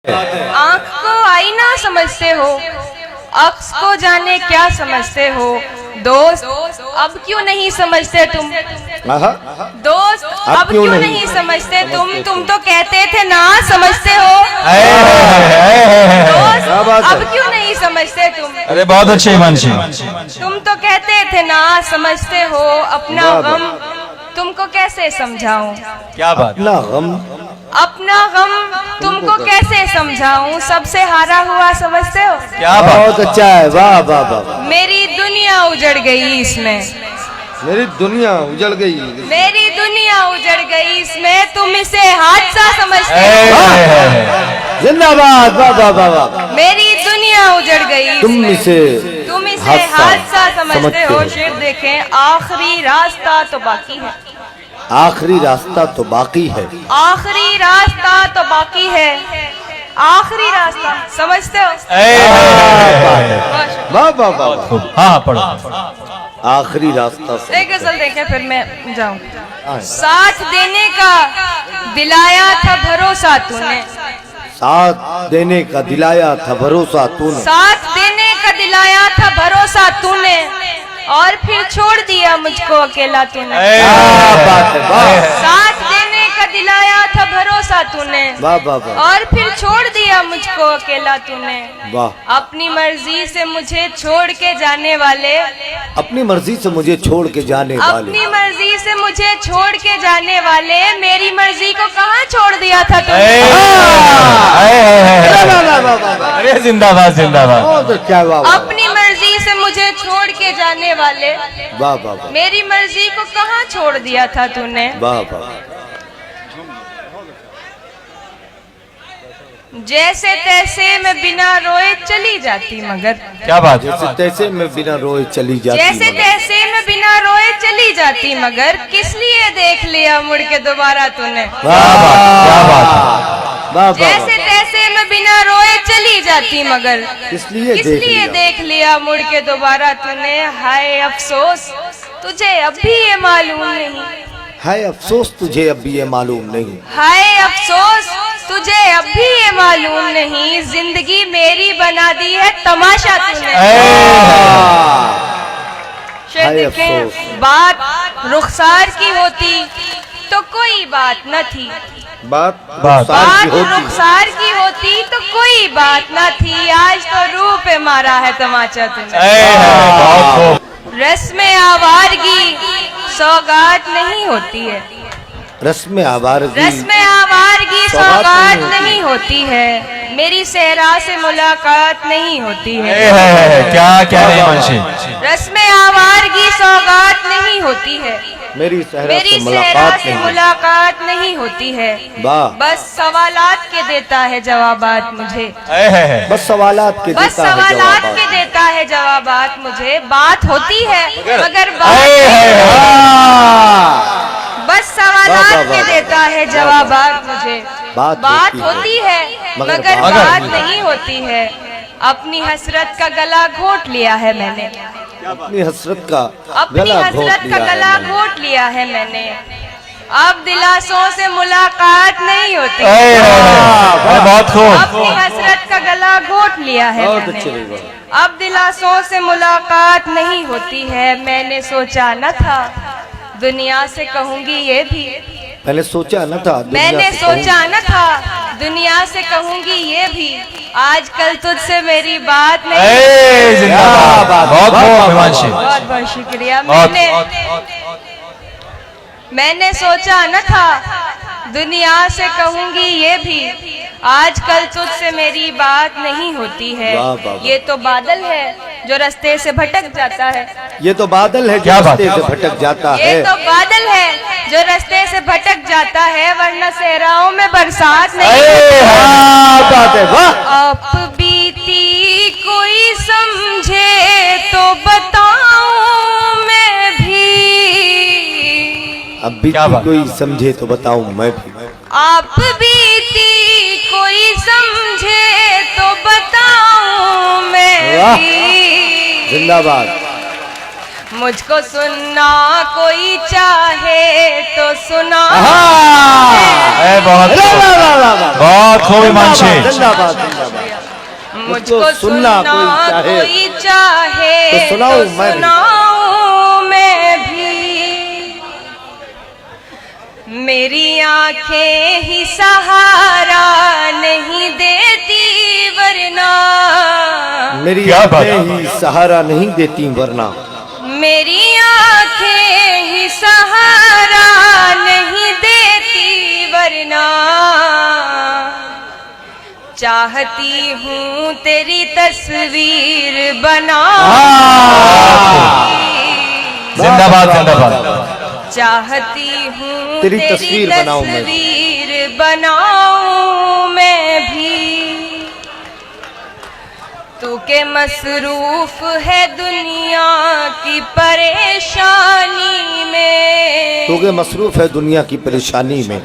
आँख को आईना समझते हो, अक्स को जाने क्या समझते हो। दोस्त अब क्यों नहीं समझते तुम, दोस्त अब क्यों नहीं समझते तुम तो कहते थे ना समझते हो। दोस्त अब क्यों नहीं समझते तुम। अरे बहुत अच्छे हिमांशी। तुम तो कहते थे ना समझते हो। अपना गम तुमको कैसे समझाऊं। क्या बात। अपना गम तुमको कैसे समझाऊं। सबसे हारा हुआ समझते हो। क्या बात। बहुत अच्छा है, वाह वाह वाह। मेरी दुनिया उजड़ गई इसमें, मेरी दुनिया उजड़ गई, मेरी दुनिया उजड़ गई इसमें। तुम इसे हादसा समझते हो। जिंदाबाद, वाह वाह वाह वाह। मेरी दुनिया उजड़ गई तुम इसे हादसा समझते हो। शेर देखें, आखिरी रास्ता तो बाकी है, आखिरी रास्ता तो बाकी है, आखिरी रास्ता तो बाकी है। आखिरी रास्ता समझते हो। वाह वाह वाह। हाँ पढ़ो। आखिरी रास्ता एक गजल देखें फिर मैं जाऊं। साथ देने का दिलाया था भरोसा तूने, साथ देने का दिलाया था भरोसा तूने, साथ देने का दिलाया था भरोसा तूने, और फिर छोड़ दिया मुझको अकेला तूने। बात है, वाह। साथ देने का दिलाया था भरोसा तूने, वाह वाह वाह, और फिर छोड़ दिया मुझको अकेला तूने। वाह। अपनी मर्जी से मुझे छोड़ के जाने वाले, अपनी मर्जी से मुझे छोड़ के जाने वाले, अपनी मर्जी से मुझे छोड़ के जाने वाले, मेरी मर्जी को कहाँ छोड़ दिया था तुमने। अरे जिंदाबाद जिंदाबाद। बहुत अच्छा, वाह। अपनी मर्जी से मुझे छोड़ के जाने वाले, वाह वाह वाह, मेरी मर्जी को कहाँ छोड़ दिया था तूने। वाह वाह। जैसे तैसे मैं बिना रोए चली जाती मगर, क्या बात। जैसे तैसे मैं बिना रोए चली जाती, जैसे तैसे मैं बिना रोए चली जाती मगर, किस लिए देख लिया मुड़ के दोबारा तूने। वाह वाह। जैसे तैसे मैं बिना रोए चली जाती मगर, इसलिए देख लिया मुड़ के दोबारा तूने। हाय अफसोस तुझे अब भी ये मालूम नहीं, है अफसोस तुझे अब भी ये मालूम नहीं, हाय अफसोस तुझे अब भी ये मालूम नहीं। जिंदगी मेरी बना दी है तमाशा तूने। शेर देखें, बात रुखसार की होती तो कोई बात न थी, बात रुखसार की होती तो कोई बात न थी। आज तो रूह पे मारा है तमाचा तूने। रस्म आवारगी सौगात नहीं होती है, रस्म आवारगी, रस्म आवारगी सौगात नहीं होती है। मेरी सहरा से मुलाकात नहीं होती है। क्या क्या हिमांशी। रस्म आवारगी सौगात नहीं होती है, मेरी सहरा से मुलाकात नहीं होती है। बस सवालात के देता है जवाबात मुझे, बस सवालात के देता है जवाबात मुझे। बात होती है मगर बस सवालात के देता है जवाबात मुझे। बात होती है मगर बात नहीं होती है। अपनी हसरत का गला घोट लिया है मैंने, अपनी हसरत का गला घोट लिया है मैंने। अब दिलासों से मुलाकात नहीं होती, बहुत खूब। अपनी हसरत का गला घोट लिया है मैंने। अब दिलासों से मुलाकात नहीं होती है। मैंने सोचा न था दुनिया से कहूंगी ये भी, मैंने सोचा न था, मैंने सोचा न था दुनिया से कहूंगी ये भी। आजकल तुझसे मेरी बात नहीं। जिंदाबाद, बहुत बहुत शुक्रिया। मैंने सोचा न था दुनिया से कहूंगी ये भी। आजकल तुझसे मेरी बात नहीं होती है। ये तो बादल है जो रास्ते से भटक जाता है, ये तो बादल है जो रास्ते से भटक जाता है, ये तो बादल है जो रास्ते से भटक जाता है। वरना सहराओं में बरसात नहीं। आप बीती कोई समझे तो बताऊं मैं भी, अब बीती कोई समझे तो बताऊं मैं भी। आप बीती कोई समझे तो बताऊं मैं भी। जिंदाबाद। मुझको सुनना कोई चाहे तो सुना। बहुत खूब, बहुत खूब हिमांशी। जिंदाबाद जिंदाबाद। मुझको सुनना कोई चाहे तो सुनाऊं मैं भी। सुनाऊं मैं भी। मेरी आंखें ही सहारा नहीं देती वरना। मेरी क्या बात आंखें ही सहारा नहीं देती वरना। मेरी आंखें ही सहारा नहीं देती वरना। चाहती हूँ तेरी तस्वीर बना। जिंदाबाद जिंदाबाद। चाहती हूँ तेरी तस्वीर बनाऊं मैं। तस्वीर बनाऊं मैं भी। तू के मसरूफ है दुनिया की परेशानी में। तू के मसरूफ है दुनिया की परेशानी में।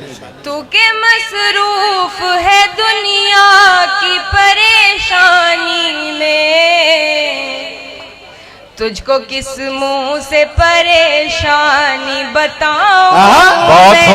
तू के मसरूफ है दुनिया की परेशानी में। तुझको किस मुंह से परेशानी बताऊं बहुत मैं।